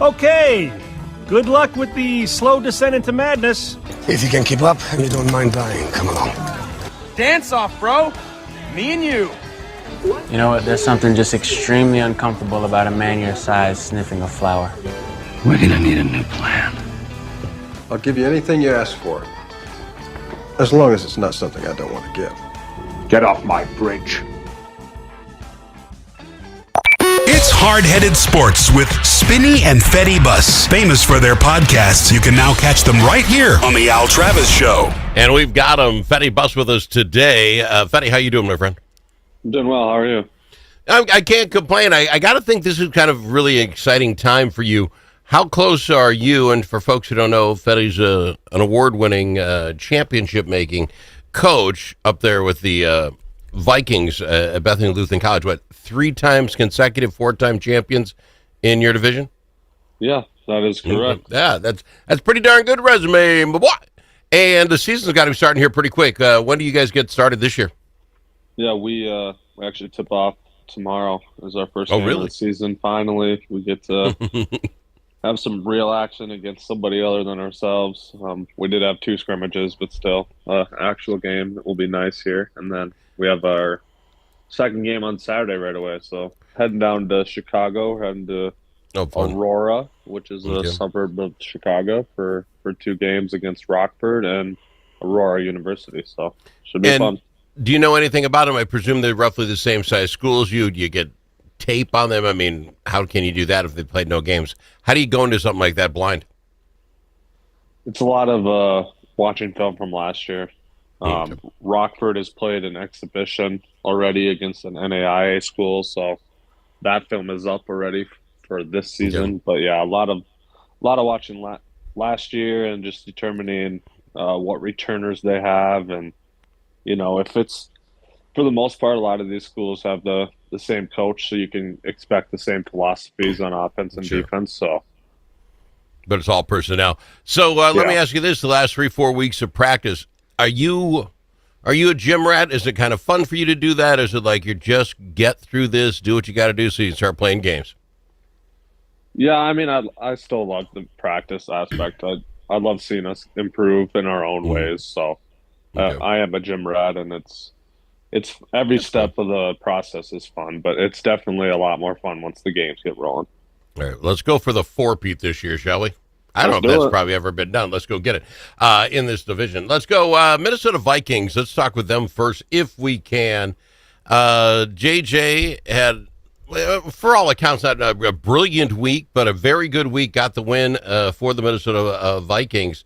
Okay, good luck with the slow descent into madness. If you can keep up and you don't mind dying, come along. Dance off, bro. Me and you. You know what? There's something just extremely uncomfortable about a man your size sniffing a flower. We're gonna need a new plan. I'll give you anything you ask for. As long as it's not something I don't want to give. Get off my bridge. It's Hard-Headed Sports with Spinney and Fetty Bus. Famous for their podcasts, you can now catch them right here on The Al Travis Show. And we've got him, Fetty Bus, with us today. Fetty, how you doing, my friend? I'm doing well. How are you? I can't complain. I got to think this is kind of really exciting time for you. How close are you? And for folks who don't know, Fetty's an award-winning, championship-making coach up there with the Vikings at Bethany Lutheran College. What, 3 times consecutive 4-time champions in your division? Yeah, that is correct. Yeah, that's pretty darn good resume, my boy. And the season's got to be starting here pretty quick. When do you guys get started this year? Yeah, we actually tip off tomorrow is our first game of the season. Finally, we get to have some real action against somebody other than ourselves. We did have 2 scrimmages, but still, actual game will be nice here. And then we have our second game on Saturday right away. So heading down to Chicago, heading to Aurora, which is a suburb of Chicago, for 2 games against Rockford and Aurora University. So should be fun. Do you know anything about them? I presume they're roughly the same size schools. You get tape on them? I mean, how can you do that if they played no games? How do you go into something like that blind? It's a lot of watching film from last year. Rockford has played an exhibition already against an NAIA school, so that film is up already for this season. But yeah, a lot of watching last year and just determining what returners they have, and if it's, for the most part, a lot of these schools have the same coach, so you can expect the same philosophies on offense and defense. So, but it's all personnel. So let me ask you this: the last 3-4 weeks of practice, are you a gym rat? Is it kind of fun for you to do that? Is it like you just get through this, do what you got to do, so you can start playing games? Yeah, I mean, I still love the practice aspect. I love seeing us improve in our own ways. So I am a gym rat, and it's every step of the process is fun, but it's definitely a lot more fun once the games get rolling. All right, let's go for the 4-peat this year, shall we? I don't know if that's probably ever been done. Let's go get it in this division. Let's go Minnesota Vikings. Let's talk with them first, if we can. JJ had, for all accounts, not a brilliant week, but a very good week. Got the win for the Minnesota Vikings.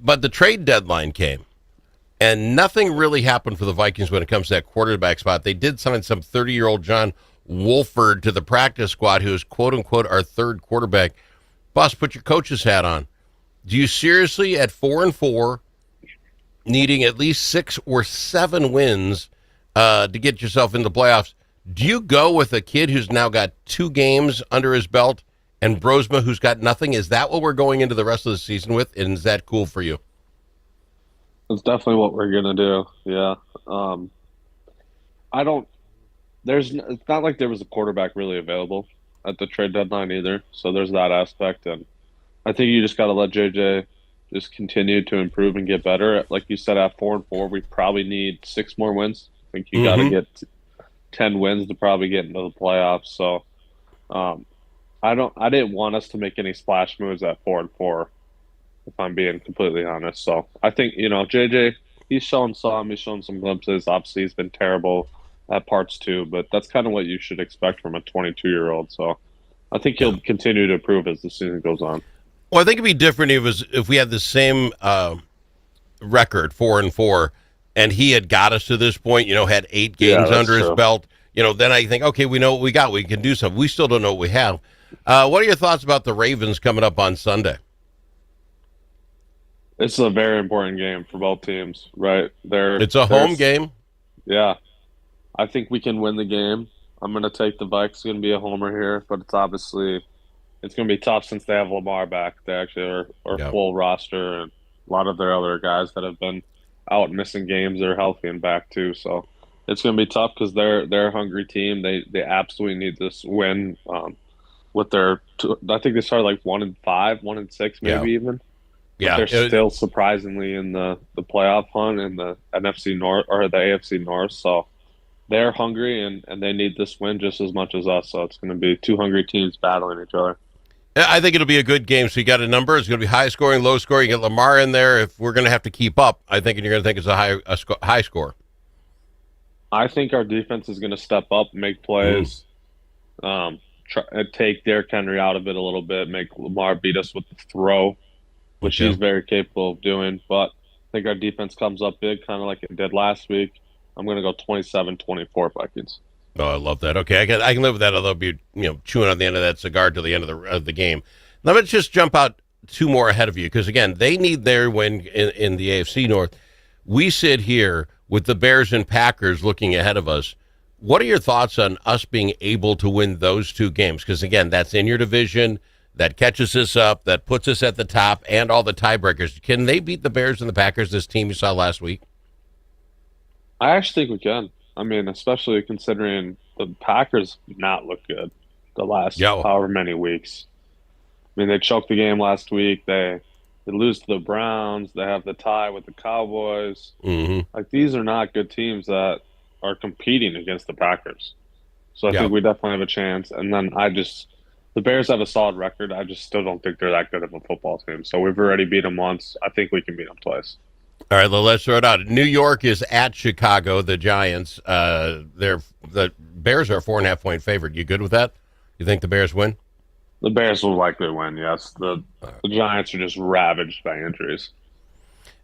But the trade deadline came, and nothing really happened for the Vikings when it comes to that quarterback spot. They did sign some 30-year-old John Wolford to the practice squad, who is, quote-unquote, our third quarterback. Bus, put your coach's hat on. Do you seriously, at 4-4, needing at least 6 or 7 wins to get yourself into the playoffs, do you go with a kid who's now got 2 games under his belt and Brosma, who's got nothing? Is that what we're going into the rest of the season with, and is that cool for you? That's definitely what we're going to do, yeah. It's not like there was a quarterback really available at the trade deadline either, so there's that aspect, and I think you just got to let JJ just continue to improve and get better. Like you said, at 4-4, we probably need 6 more wins. I think you got to get 10 wins to probably get into the playoffs. So I didn't want us to make any splash moves at 4-4, if I'm being completely honest. So I think, JJ, he's shown some glimpses. Obviously, he's been terrible at parts too, but that's kind of what you should expect from a 22-year-old. So I think he'll continue to improve as the season goes on. Well, I think it'd be different if we had the same record, 4-4, and he had got us to this point, had 8 games under his belt. Then I think, okay, we know what we got. We can do something. We still don't know what we have. What are your thoughts about the Ravens coming up on Sunday? It's a very important game for both teams, right? It's a home game. Yeah. I think we can win the game. I'm going to take the Vikes. It's going to be a homer here, but it's going to be tough since they have Lamar back. They actually are full roster, and a lot of their other guys that have been out missing games are healthy and back too. So it's going to be tough because they're a hungry team. They absolutely need this win with their I think they started like 1-5, 1-6, maybe even. Yeah, But they're still surprisingly in the playoff hunt in the NFC North or the AFC North. So they're hungry and they need this win just as much as us. So it's going to be two hungry teams battling each other. I think it'll be a good game. So you got a number. It's going to be high scoring, low scoring. You get Lamar in there. If we're going to have to keep up, I think you're going to think it's a high score. I think our defense is going to step up, make plays, take Derrick Henry out of it a little bit, make Lamar beat us with the throw, which he's very capable of doing. But I think our defense comes up big, kind of like it did last week. I'm going to go 27-24 Vikings. Oh, I love that. Okay, I can live with that. Although be chewing on the end of that cigar till the end of the game. Now let's just jump out two more ahead of you because again they need their win in the AFC North. We sit here with the Bears and Packers looking ahead of us. What are your thoughts on us being able to win those two games? Because again, that's in your division. That catches us up. That puts us at the top, and all the tiebreakers. Can they beat the Bears and the Packers? This team you saw last week. I actually think we can. I mean, especially considering the Packers not look good the last however many weeks. I mean, they choked the game last week. They lose to the Browns. They have the tie with the Cowboys. Mm-hmm. Like, these are not good teams that are competing against the Packers. So I think we definitely have a chance. And then the Bears have a solid record. I just still don't think they're that good of a football team. So we've already beat them once. I think we can beat them twice. All right, well, let's throw it out. New York is at Chicago, the Giants. The Bears are a 4.5-point favorite. You good with that? You think the Bears win? The Bears will likely win, yes. The Giants are just ravaged by injuries.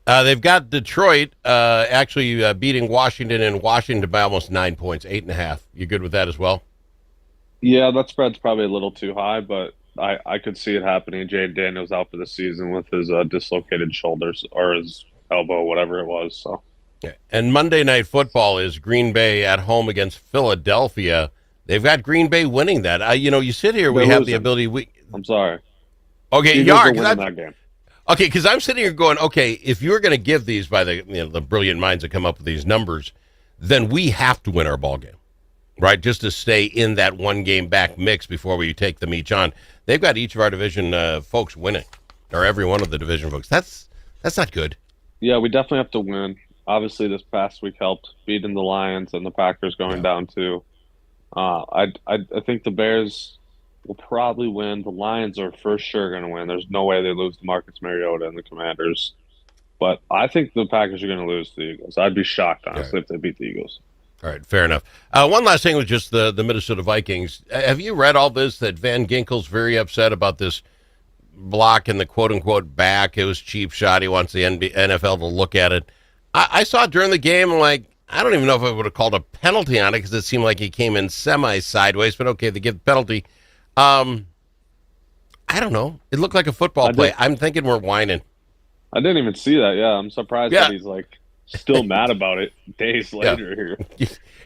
They've got Detroit actually beating Washington, and Washington by almost 9 points, 8.5. You good with that as well? Yeah, that spread's probably a little too high, but I could see it happening. Jay Daniels out for the season with his dislocated shoulders or his elbow, whatever it was. So, and Monday Night Football is Green Bay at home against Philadelphia. They've got Green Bay winning that. You sit here. We have the ability. I'm sorry. Okay, you are winning that game. Okay, because I'm sitting here going, okay, if you're going to give these by the brilliant minds that come up with these numbers, then we have to win our ball game, right? Just to stay in that one game back mix before we take them each on. They've got each of our division folks winning, or every one of the division folks. That's not good. Yeah, we definitely have to win. Obviously, this past week helped beating the Lions and the Packers going down too. I think the Bears will probably win. The Lions are for sure going to win. There's no way they lose to Marcus Mariota and the Commanders. But I think the Packers are going to lose to the Eagles. I'd be shocked, honestly, if they beat the Eagles. All right, fair enough. One last thing was just the Minnesota Vikings. Have you read all this, that Van Ginkel's very upset about this block in the quote-unquote back? It was cheap shot. He wants the NFL to look at it. I saw it during the game. I'm like, I don't even know if I would have called a penalty on it because it seemed like he came in semi-sideways, but okay, they give the penalty. I don't know. It looked like a football play. I'm thinking we're whining. I didn't even see that. Yeah, I'm surprised that he's still mad about it days later here.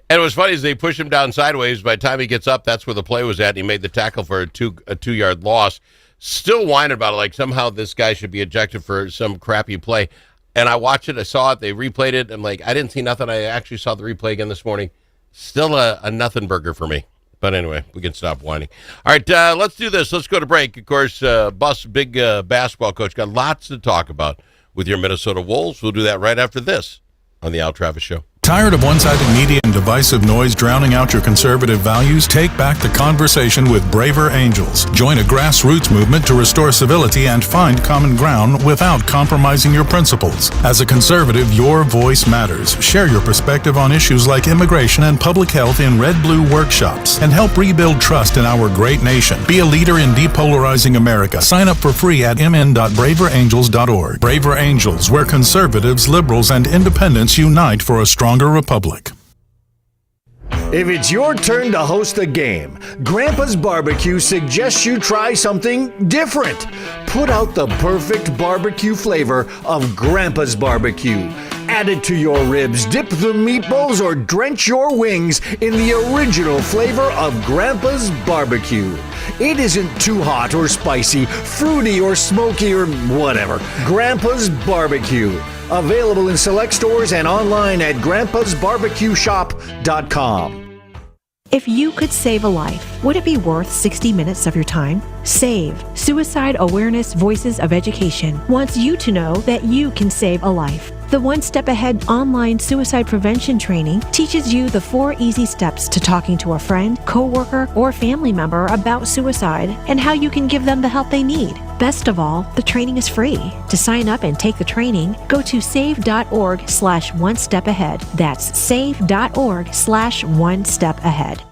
And it was funny is they push him down sideways. By the time he gets up, that's where the play was at. And he made the tackle for a 2-yard loss. Still whining about it, like somehow this guy should be ejected for some crappy play. And I watched it. I saw it. They replayed it. I'm like, I didn't see nothing. I actually saw the replay again this morning. Still a nothing burger for me. But anyway, we can stop whining. All right, let's do this. Let's go to break. Of course, Bus, big basketball coach, got lots to talk about with your Minnesota Wolves. We'll do that right after this on the Al Travis Show. Tired of one-sided media and divisive noise drowning out your conservative values? Take back the conversation with Braver Angels. Join a grassroots movement to restore civility and find common ground without compromising your principles. As a conservative, your voice matters. Share your perspective on issues like immigration and public health in Red-Blue workshops and help rebuild trust in our great nation. Be a leader in depolarizing America. Sign up for free at mn.braverangels.org. Braver Angels, where conservatives, liberals, and independents unite for a stronger republic. If it's your turn to host a game, Grandpa's Barbecue suggests you try something different. Put out the perfect barbecue flavor of Grandpa's Barbecue. Add it to your ribs, dip the meatballs, or drench your wings in the original flavor of Grandpa's Barbecue. It isn't too hot or spicy, fruity or smoky or whatever. Grandpa's Barbecue. Available in select stores and online at grandpasbarbecueshop.com. If you could save a life, would it be worth 60 minutes of your time? SAVE, Suicide Awareness Voices of Education, wants you to know that you can save a life. The One Step Ahead online suicide prevention training teaches you the 4 easy steps to talking to a friend, coworker, or family member about suicide and how you can give them the help they need. Best of all, the training is free. To sign up and take the training, go to save.org/one-step-ahead. That's save.org/one-step-ahead.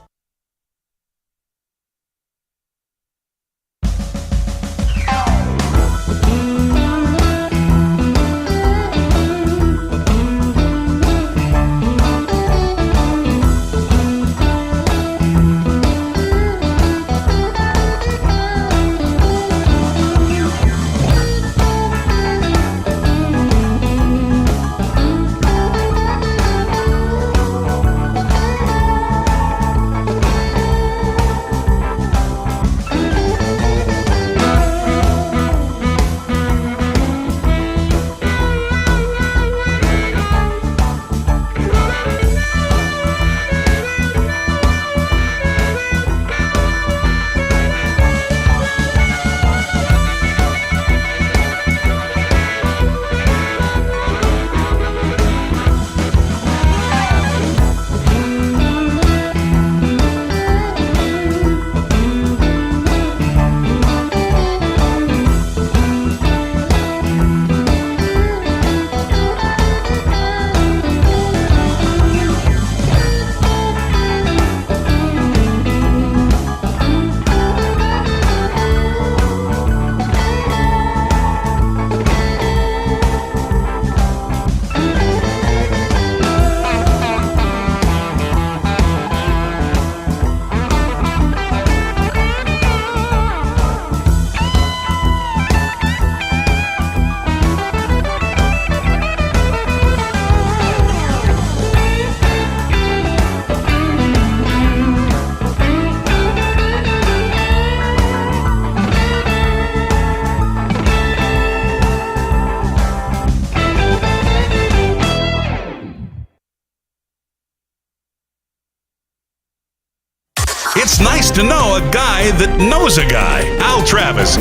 It's nice to know a guy that knows a guy. Al Travis.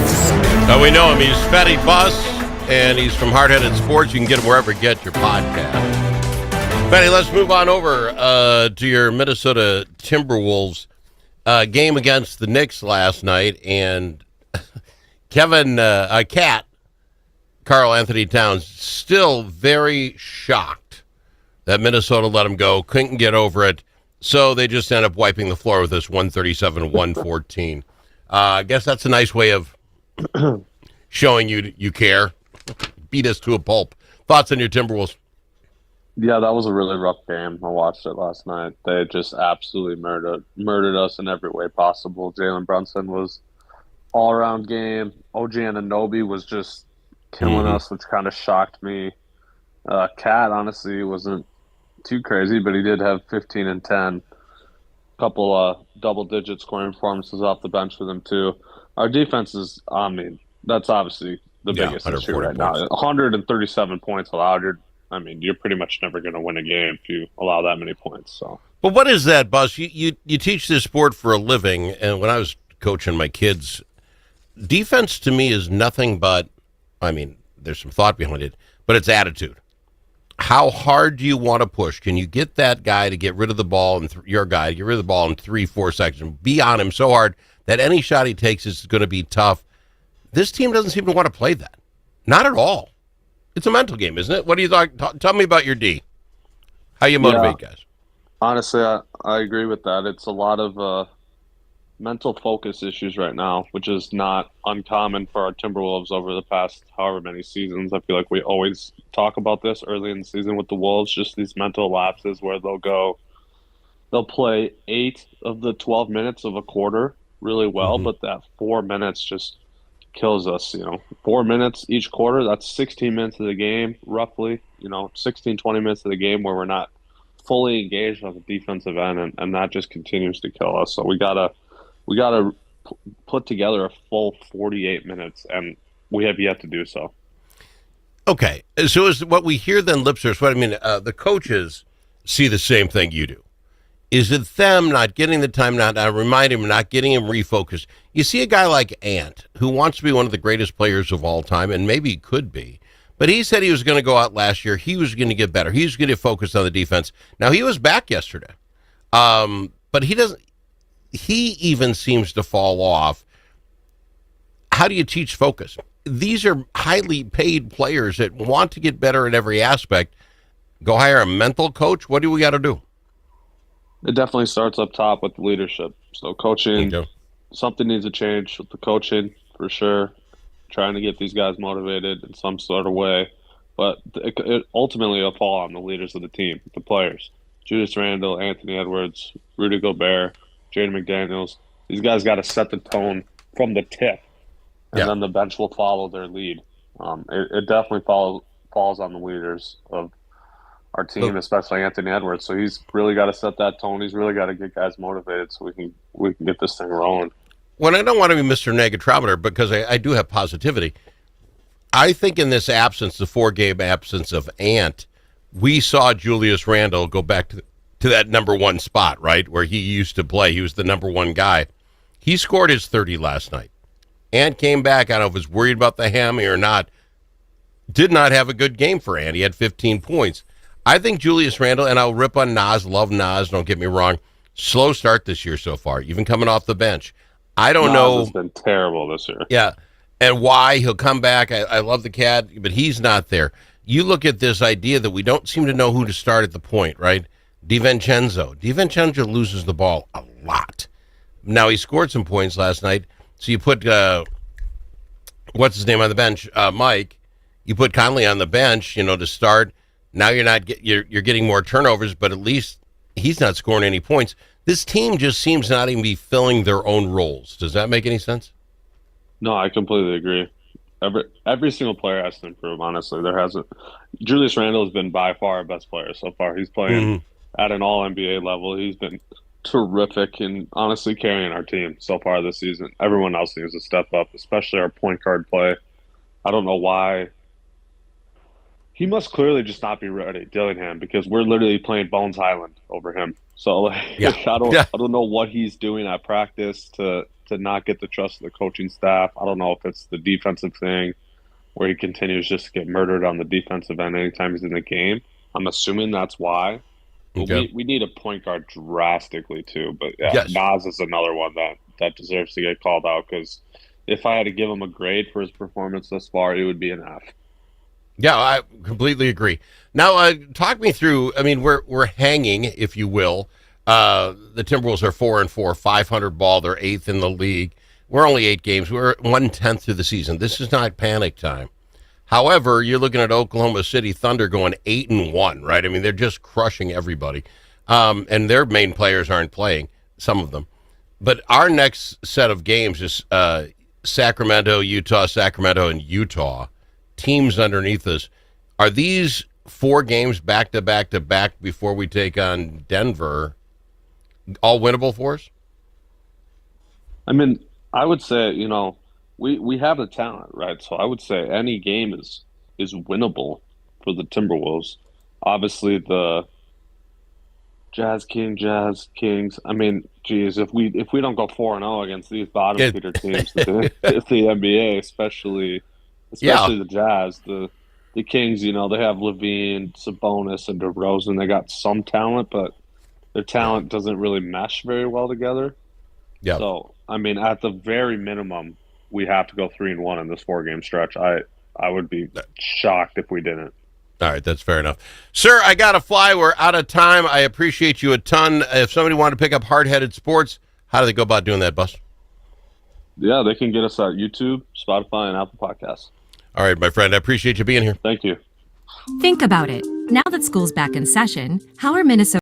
We know him. He's Fetty Bus, and he's from Hard Headed Sports. You can get him wherever you get your podcast. Fetty, let's move on over to your Minnesota Timberwolves game against the Knicks last night. And Cat, Karl Anthony Towns, still very shocked that Minnesota let him go. Couldn't get over it. So they just end up wiping the floor with this 137-114. I guess that's a nice way of showing you care. Beat us to a pulp. Thoughts on your Timberwolves? Yeah, that was a really rough game. I watched it last night. They just absolutely murdered us in every way possible. Jalen Brunson was all-around game. OG Anunoby was just killing us, which kind of shocked me. Cat, honestly, wasn't too crazy, but he did have 15 and 10. Couple double-digit scoring performances off the bench for them, too. Our defense is, that's obviously the biggest issue right now. 137 points allowed. You're pretty much never going to win a game if you allow that many points. So, but what is that, Buzz? You teach this sport for a living, and when I was coaching my kids, defense to me is nothing but, there's some thought behind it, but it's attitude. How hard do you want to push? Can you get that guy to get rid of the ball, and your guy to get rid of the ball in 3-4 seconds, be on him so hard that any shot he takes is going to be tough? This team doesn't seem to want to play that. Not at all. It's a mental game, isn't it? What do you think? Tell me about your D. How you motivate guys? Honestly, I agree with that. It's a lot of mental focus issues right now, which is not uncommon for our Timberwolves over the past however many seasons. I feel like we always talk about this early in the season with the Wolves, just these mental lapses where they'll play 8 of the 12 minutes of a quarter really well, but that 4 minutes just kills us. 4 minutes each quarter, that's 16 minutes of the game, roughly, 16, 20 minutes of the game where we're not fully engaged on the defensive end, and that just continues to kill us. So we gotta put together a full 48 minutes, and we have yet to do so. Okay, so is what we hear then lip service? The coaches see the same thing you do, Is it them not getting the time, not reminding him, not getting him refocused? You see a guy like Ant, who wants to be one of the greatest players of all time, and maybe he could be, but he said he was going to go out last year. He was going to get better. He was going to focus on the defense. Now, he was back yesterday, but he doesn't. He even seems to fall off. How do you teach focus? These are highly paid players that want to get better in every aspect. Go hire a mental coach? What do we got to do? It definitely starts up top with leadership. So coaching, something needs to change with the coaching for sure. Trying to get these guys motivated in some sort of way. But it ultimately will fall on the leaders of the team, the players. Julius Randle, Anthony Edwards, Rudy Gobert, Jaden McDaniels. These guys got to set the tone from the tip, and then the bench will follow their lead. It definitely falls on the leaders of our team, especially Anthony Edwards. So he's really got to set that tone. He's really got to get guys motivated so we can get this thing rolling. Well, I don't want to be Mr. Negatrometer because I do have positivity. I think in this absence, the 4-game absence of Ant, we saw Julius Randle go back to that number one spot, right, where he used to play. He was the number one guy. He scored his 30 last night. Ant came back. I don't know if he was worried about the hammy or not. Did not have a good game for Ant. He had 15 points. I think Julius Randle, and I'll rip on Nas, love Nas, don't get me wrong, slow start this year so far, even coming off the bench. I don't know. Nas has been terrible this year. Yeah, and why he'll come back. I love the cat, but he's not there. You look at this idea that we don't seem to know who to start at the point, right? DiVincenzo loses the ball a lot. Now, he scored some points last night, so you put, what's his name on the bench? Mike. You put Conley on the bench, to start. Now you're getting more turnovers, but at least he's not scoring any points. This team just seems not even be filling their own roles. Does that make any sense? No, I completely agree. Every single player has to improve, honestly. Julius Randle has been by far our best player so far. He's playing at an all-NBA level. He's been terrific and honestly carrying our team so far this season. Everyone else needs to step up, especially our point guard play. I don't know why. He must clearly just not be ready, Dillingham, because we're literally playing Bones Highland over him. So I don't know what he's doing at practice to not get the trust of the coaching staff. I don't know if it's the defensive thing where he continues just to get murdered on the defensive end anytime he's in the game. I'm assuming that's why. Okay. We need a point guard drastically too. But Nas is another one that deserves to get called out because if I had to give him a grade for his performance thus far, it would be an F. Yeah, I completely agree. Now, talk me through. I mean, we're hanging, if you will. The Timberwolves are 4-4, 500 ball. They're 8th in the league. We're only 8 games. We're 1/10 through the season. This is not panic time. However, you're looking at Oklahoma City Thunder going 8-1, right? I mean, they're just crushing everybody, and their main players aren't playing. Some of them, but our next set of games is Sacramento, and Utah. Teams underneath us. Are these 4 games back to back to back before we take on Denver all winnable for us? I mean, I would say, we have the talent, right? So I would say any game is winnable for the Timberwolves. Obviously the Jazz Kings. I mean, geez, if we don't go 4-0 against these bottom feeder teams, the NBA, especially the Jazz, the Kings, they have Levine, Sabonis, and DeRozan. They got some talent, but their talent doesn't really mesh very well together. Yeah. So, I mean, at the very minimum, we have to go 3-1 in this 4-game stretch. I would be shocked if we didn't. All right, that's fair enough. Sir, I got to fly. We're out of time. I appreciate you a ton. If somebody wanted to pick up Hard Headed Sports, how do they go about doing that, Bus? Yeah, they can get us at YouTube, Spotify, and Apple Podcasts. All right, my friend. I appreciate you being here. Thank you. Think about it. Now that school's back in session, how are Minnesota